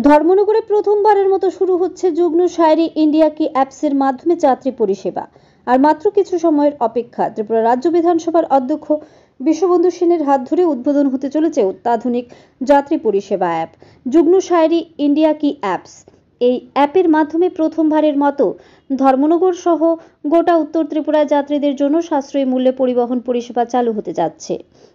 ধর্মনগরে প্রথমবারের মতো শুরু হচ্ছে যুগ্ন শায়রি ইন্ডিয়া কি অ্যাপসের মাধ্যমে যাত্রী পরিষেবা। আর মাত্র কিছু সময়ের অপেক্ষা, ত্রিপুরা রাজ্য বিধানসভার অধ্যক্ষ বিশ্ববন্ধু সেনের হাত ধরে উদ্বোধন হতে চলেছে অত্যাধুনিক যাত্রী পরিষেবা অ্যাপ যুগ্ন শায়রি ইন্ডিয়া কি অ্যাপস। এই অ্যাপের মাধ্যমে প্রথমবারের মতো ধর্মনগর সহ গোটা উত্তর ত্রিপুরায় যাত্রীদের জন্য সাশ্রয়ী মূল্যে পরিবহন পরিষেবা চালু হতে যাচ্ছে।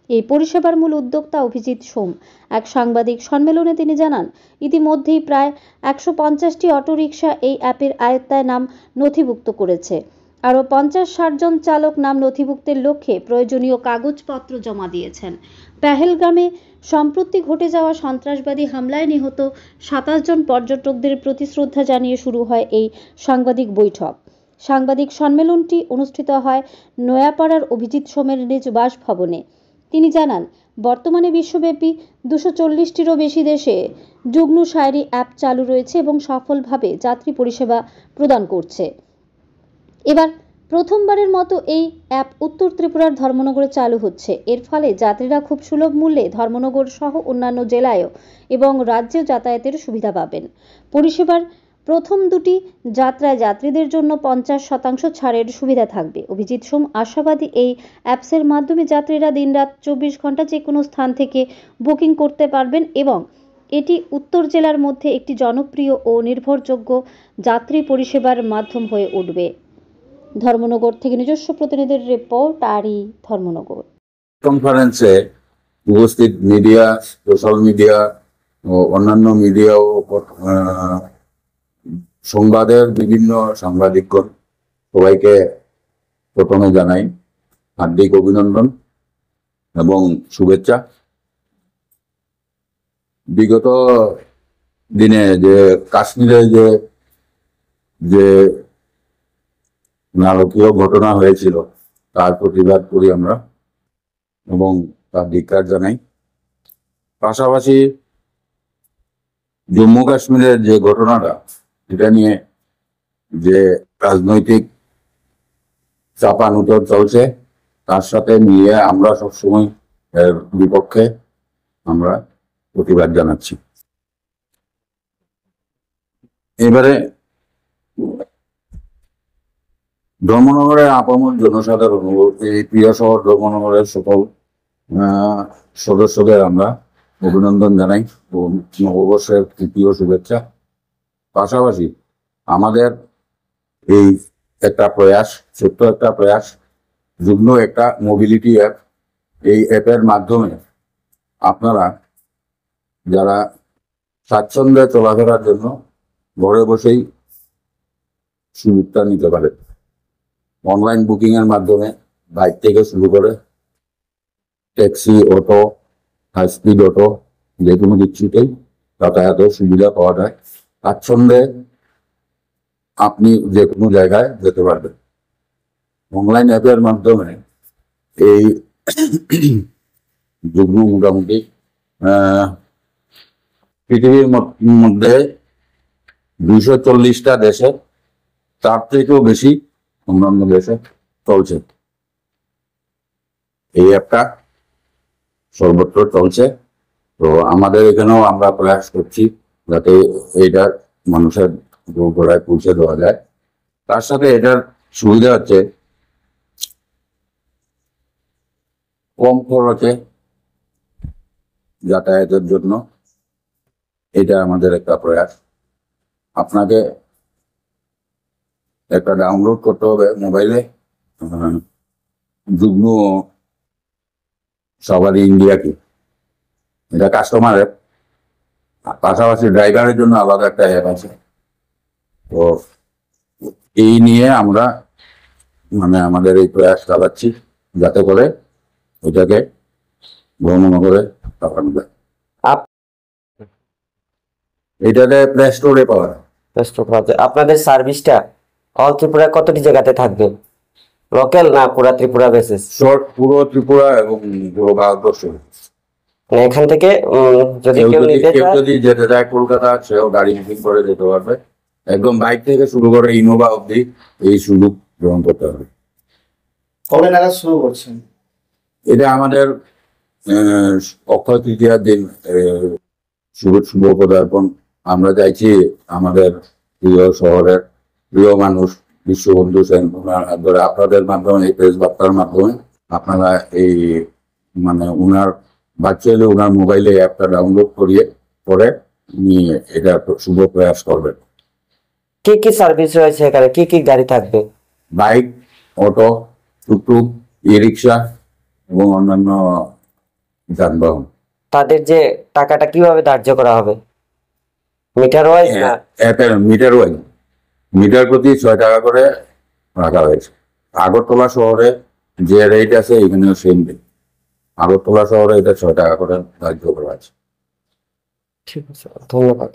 এই পরিষেবার মূল উদ্যোক্তা অভিজিৎ সোম এক সাংবাদিক সম্মেলনে তিনি জানান, ইতিমধ্যেই প্রায় 150টি অটোরিকশা এই অ্যাপের আয়ত্তায় নাম নথিভুক্ত করেছে। আরও 50-60 জন চালক নাম নথিভুক্তের লক্ষ্যে প্রয়োজনীয় কাগজপত্র জমা দিয়েছেন। পেহেলগামে সম্প্রতি ঘটে যাওয়া সন্ত্রাসবাদী হামলায় নিহত 27 জন পর্যটকদের প্রতি শ্রদ্ধা জানিয়ে শুরু হয় এই সাংবাদিক বৈঠক। সাংবাদিক সম্মেলনটি অনুষ্ঠিত হয় নয়াপাড়ার অভিজিৎ সোমের নিজ বাসভবনে। তিনি জানান, বর্তমানে বিশ্বব্যাপী 240টিরও বেশি দেশে যুগ্ন শায়রি অ্যাপ চালু রয়েছে এবং সফলভাবে যাত্রী পরিষেবা প্রদান করছে। এবার প্রথমবারের মতো এই অ্যাপ উত্তর ত্রিপুরার ধর্মনগরে চালু হচ্ছে। এর ফলে যাত্রীরা খুব সুলভ মূল্যে ধর্মনগর সহ অন্যান্য জেলায়ও এবং রাজ্যেও যাতায়াতের সুবিধা পাবেন। পরিষেবার প্রথম দুটি যাত্রায় যাত্রীদের জন্য 50% ছাড়ের সুবিধা থাকবে। অভিজিৎ সোম আশাবাদী, এই অ্যাপসের মাধ্যমে যাত্রীরা দিনরাত 24 ঘন্টা যে কোনো স্থান থেকে বুকিং করতে পারবেন এবং এটি উত্তর জেলার মধ্যে একটি জনপ্রিয় ও নির্ভরযোগ্য যাত্রী পরিষেবার মাধ্যম হয়ে উঠবে। ধর্মনগর থেকে নিজস্ব প্রতিনিধির রিপোর্ট, আরই ধর্মনগর। কনফারেন্সে উপস্থিত মিডিয়া, সোশ্যাল মিডিয়া ও অন্যান্য মিডিয়া ও সংবাদের বিভিন্ন সাংবাদিকগণ সবাইকে প্রথমে জানাই হার্দিক অভিনন্দন এবং শুভেচ্ছা। বিগত দিনে যে কাশ্মীরে যে নারকীয় ঘটনা হয়েছিল তার প্রতিবাদ করি আমরা এবং তার ধিক্কার জানাই। পাশাপাশি জম্মু কাশ্মীরের যে ঘটনাটা, এটা নিয়ে যে রাজনৈতিক চাপানুতর চলছে তার সাথে মিলিয়ে আমরা সবসময় এর বিপক্ষে আমরা প্রতিবাদ জানাচ্ছি। এবারে ধর্মনগরের আপামর জনসাধারণ ও এই প্রিয় শহর ধর্মনগরের সকল সদস্যদের আমরা অভিনন্দন জানাই ও নববর্ষের তৃতীয় শুভেচ্ছা। পাশাপাশি আমাদের এই একটা প্রয়াস, ছোট্ট একটা প্রয়াস, যুগ্ন একটা মোবিলিটি অ্যাপ। এই অ্যাপের মাধ্যমে আপনারা যারা স্বাচ্ছন্দ্যে চলাফেরার জন্য ঘরে বসেই সুবিধা নিতে পারেন। অনলাইন বুকিং এর মাধ্যমে বাইক থেকে শুরু করে taxi, auto, high speed auto, যে কোনো কিছুতেই যাতায়াতের সুবিধা পাওয়া যায়। স্বাচ্ছন্দ্যে আপনি যে কোনো জায়গায় যেতে পারবেন। অনলাইন অ্যাপের মাধ্যমে এই যুগ্ন মোটামুটি পৃথিবীর মধ্যে 240টা দেশে, তার থেকেও বেশি অন্যান্য দেশে চলছে। এই অ্যাপটা সর্বত্র চলছে। তো আমাদের এখানেও আমরা প্রয়াস করছি যাতে এইটা মানুষের গোড়ায় পৌঁছে দেওয়া যায়। তার সাথে এটার সুবিধা হচ্ছে কম খরচে যাতায়াতের জন্য এটা আমাদের একটা প্রয়াস। আপনাকে একটা ডাউনলোড করতে হবে মোবাইলে, যুগ্ন শায়রি ইন্ডিয়া কি, এটা কাস্টমারের। পাশাপাশি ড্রাইভারের জন্য আলাদা একটা অ্যাপ আছে। তো এই নিয়ে আমরা আমাদের এই প্রয়াস চালাচ্ছি যাতে করে ওইটাকে ধর্মনগরে পাঠানো যায়। এটাতে প্লে স্টোরে পাওয়া যায়। আপনাদের সার্ভিসটা অল ত্রিপুরা কতটি জায়গাতে থাকবে? লোকাল না পুরো ত্রিপুরা বেসিস? পুরো ত্রিপুরা এবং পুরো ভারতবর্ষ। এখান থেকে যদি যেতে চায় কলকাতা, সেও গাড়ি বুকিং করে যেতে পারবে। একদম বাইক থেকে শুরু করে ইনোভা অব্দি এই সুযোগ গ্রহণ করতে হবে। কবে নাগাদ শুরু করছেন? এটা আমাদের অক্ষয় তৃতীয়ার দিন শুভ পদার্পণ আমরা চাইছি আমাদের প্রিয় শহরের প্রিয় মানুষ বিশ্ববন্ধু সেন ধরে আপনাদের মাধ্যমে এই প্রেস বার্তার মাধ্যমে আপনারা এই মানে উনার ভার্চুয়ালি উনার মোবাইলে অ্যাপটা ডাউনলোড করিয়ে পরে নিয়ে এটা শুভ প্রয়াস করবেন। কি কি সার্ভিস রয়েছে এখানে, কি কি গাড়ি থাকবে? বাইক, অটো, টুকটুক, ই রিক্সা এবং অন্যান্য যানবাহন। তাদের যে টাকাটা কিভাবে ধার্য করা হবে? মিটার ওয়াইজ না? অ্যাপের মিটার ওয়াইজ, মিটার প্রতি 6 টাকা করে রাখা হয়েছে। আগরতলা শহরে যে রেট আছে এখানেও সেম রেট। আগরতলা শহরে এটা 6 টাকা করে ধার্য করা আছে। ঠিক আছে, ধন্যবাদ।